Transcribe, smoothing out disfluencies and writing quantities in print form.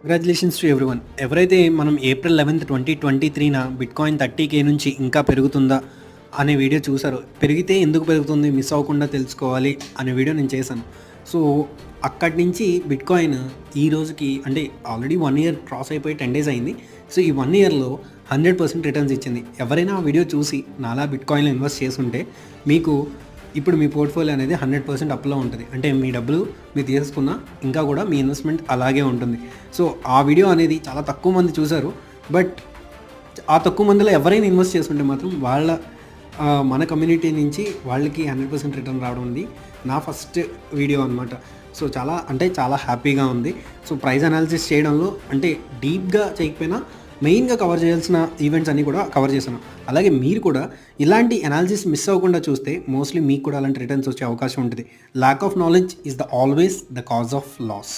Congratulations to everyone. ఎవరైతే మనం April 11, 2023న bitcoin 30,000 నుంచి ఇంకా పెరుగుతుందా అనే వీడియో చూసారో, పెరిగితే ఎందుకు పెరుగుతుంది మిస్ అవ్వకుండా తెలుసుకోవాలి అనే వీడియో నేను చేశాను. సో, అక్కడి నుంచి బిట్‌కాయిన్ ఈ రోజుకి అంటే ఆల్రెడీ 1 ఇయర్ క్రాస్ అయిపోయి 10 డేస్ అయింది. సో, ఈ 1 ఇయర్‌లో 100% రిటర్న్స్ ఇచ్చింది. ఎవరైనా ఆ వీడియో చూసి నాలా బిట్‌కాయిన్‌లో ఇన్వెస్ట్ చేసుంటే మీకు ఇప్పుడు మీ పోర్ట్‌ఫోలియో అనేది 100% అప్‌లో ఉంటుంది. అంటే మీ డబ్బులు మీరు తీసేసుకున్నా ఇంకా కూడా మీ ఇన్వెస్ట్‌మెంట్ అలాగే ఉంటుంది. సో, ఆ వీడియో అనేది చాలా తక్కువ మంది చూసారు. బట్ ఆ తక్కువ మందిలో ఎవరైనా ఇన్వెస్ట్ చేసుంటే మాత్రం మన కమ్యూనిటీ నుంచి వాళ్ళకి 100% రిటర్న్ రావడం ఉంది నా ఫస్ట్ వీడియో అనమాట. సో, చాలా హ్యాపీగా ఉంది. సో, ప్రైస్ అనాలిసిస్ చేయడంలో అంటే డీప్‌గా చేయకపోయినా మెయిన్‌గా కవర్ చేయాల్సిన ఈవెంట్స్ అన్నీ కూడా కవర్ చేశాను. అలాగే మీరు కూడా ఇలాంటి అనాలిసిస్ మిస్ అవ్వకుండా చూస్తే మోస్ట్‌లీ మీకు కూడా అలాంటి రిటర్న్స్ వచ్చే అవకాశం ఉంటది. Lack of knowledge is always the cause of loss.